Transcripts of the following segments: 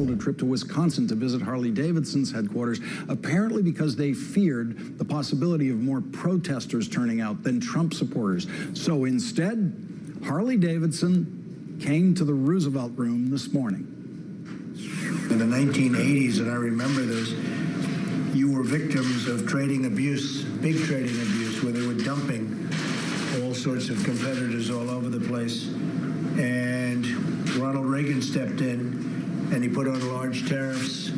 canceled a trip to Wisconsin to visit Harley Davidson's headquarters, apparently because they feared the possibility of more protesters turning out than Trump supporters. So instead, Harley Davidson came to the Roosevelt Room this morning. In the 1980s, and I remember this, you were victims of trading abuse, big trading abuse, where they were dumping all sorts of competitors all over the place. And Ronald Reagan stepped in, and he put on large tariffs.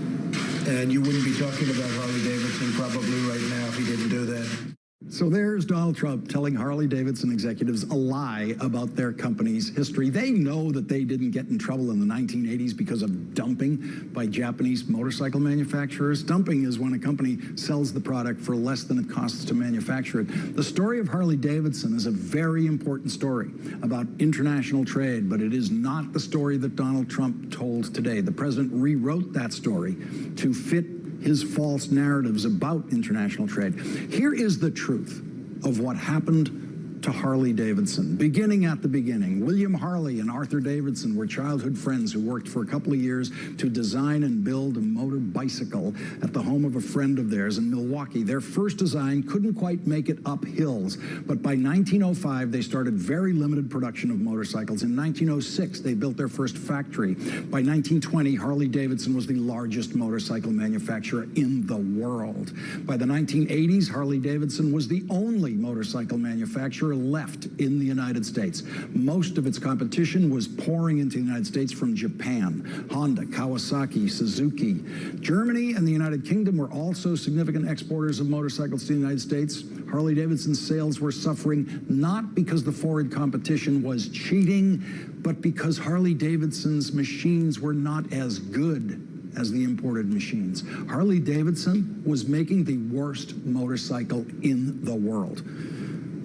And you wouldn't be talking about Harley Davidson probably right now if he didn't do that. So there's Donald Trump telling Harley Davidson executives a lie about their company's history. They know that they didn't get in trouble in the 1980s because of dumping by Japanese motorcycle manufacturers. Dumping is when a company sells the product for less than it costs to manufacture it. The story of Harley Davidson is a very important story about international trade, but it is not the story that Donald Trump told today. The president rewrote that story to fit his false narratives about international trade. Here is the truth of what happened to Harley Davidson. Beginning at the beginning, William Harley and Arthur Davidson were childhood friends who worked for a couple of years to design and build a motor bicycle at the home of a friend of theirs in Milwaukee. Their first design couldn't quite make it up hills, but by 1905, they started very limited production of motorcycles. In 1906, they built their first factory. By 1920, Harley Davidson was the largest motorcycle manufacturer in the world. By the 1980s, Harley Davidson was the only motorcycle manufacturer left in the United States. Most of its competition was pouring into the United States from Japan. Honda, Kawasaki, Suzuki. Germany and the United Kingdom were also significant exporters of motorcycles to the United States. Harley Davidson's sales were suffering not because the foreign competition was cheating, but because Harley Davidson's machines were not as good as the imported machines. Harley Davidson was making the worst motorcycle in the world.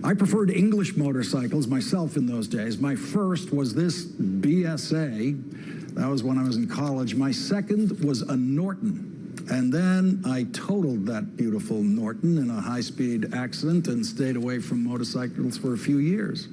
I preferred English motorcycles myself in those days. My first was this BSA. That was when I was in college. My second was a Norton. And then I totaled that beautiful Norton in a high-speed accident and stayed away from motorcycles for a few years.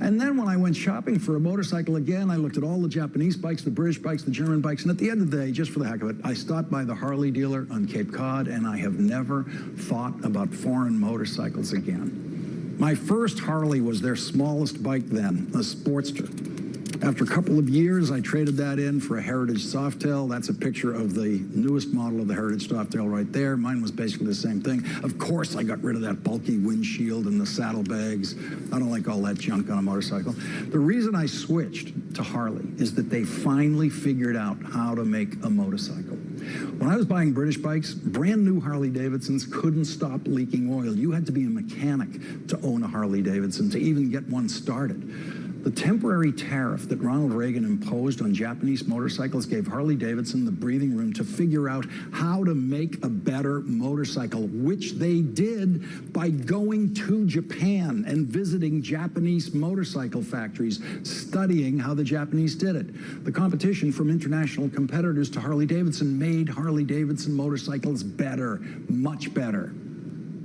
And then when I went shopping for a motorcycle again, I looked at all the Japanese bikes, the British bikes, the German bikes, and at the end of the day, just for the heck of it, I stopped by the Harley dealer on Cape Cod, and I have never thought about foreign motorcycles again. My first Harley was their smallest bike then, a Sportster. After a couple of years, I traded that in for a Heritage Softail. That's a picture of the newest model of the Heritage Softail right there. Mine was basically the same thing. Of course, I got rid of that bulky windshield and the saddlebags. I don't like all that junk on a motorcycle. The reason I switched to Harley is that they finally figured out how to make a motorcycle. When I was buying British bikes, brand new Harley Davidsons couldn't stop leaking oil. You had to be a mechanic to own a Harley Davidson, to even get one started. The temporary tariff that Ronald Reagan imposed on Japanese motorcycles gave Harley Davidson the breathing room to figure out how to make a better motorcycle, which they did by going to Japan and visiting Japanese motorcycle factories, studying how the Japanese did it. The competition from international competitors to Harley Davidson made Harley Davidson motorcycles better, much better.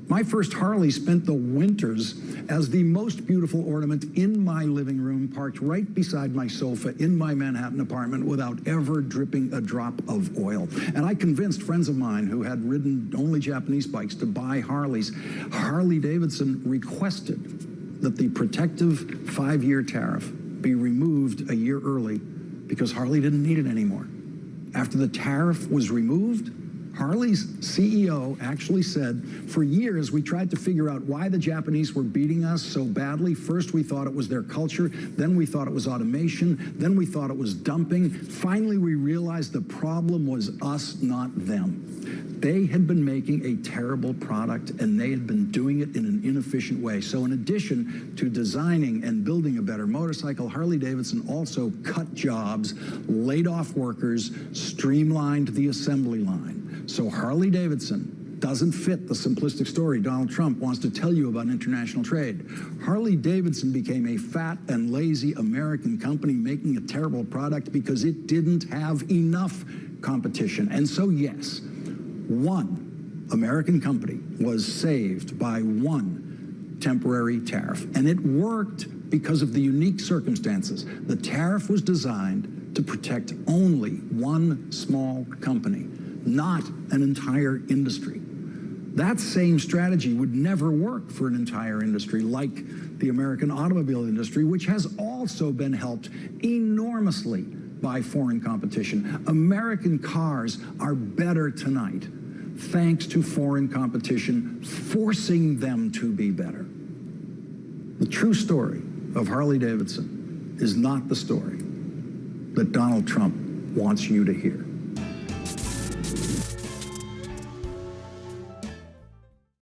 My first Harley spent the winters as the most beautiful ornament in my living room, parked right beside my sofa in my Manhattan apartment without ever dripping a drop of oil. And I convinced friends of mine who had ridden only Japanese bikes to buy Harleys. Harley Davidson requested that the protective 5-year tariff be removed a year early because Harley didn't need it anymore. After the tariff was removed, Harley's CEO actually said, for years we tried to figure out why the Japanese were beating us so badly. First we thought it was their culture, then we thought it was automation, then we thought it was dumping. Finally we realized the problem was us, not them. They had been making a terrible product and they had been doing it in an inefficient way. So in addition to designing and building a better motorcycle, Harley Davidson also cut jobs, laid off workers, streamlined the assembly line. So Harley Davidson doesn't fit the simplistic story Donald Trump wants to tell you about international trade. Harley Davidson became a fat and lazy American company making a terrible product because it didn't have enough competition. And so yes, one American company was saved by one temporary tariff. And it worked because of the unique circumstances. The tariff was designed to protect only one small company, not an entire industry. That same strategy would never work for an entire industry like the American automobile industry, which has also been helped enormously by foreign competition. American cars are better tonight thanks to foreign competition forcing them to be better. The true story of Harley Davidson is not the story that Donald Trump wants you to hear.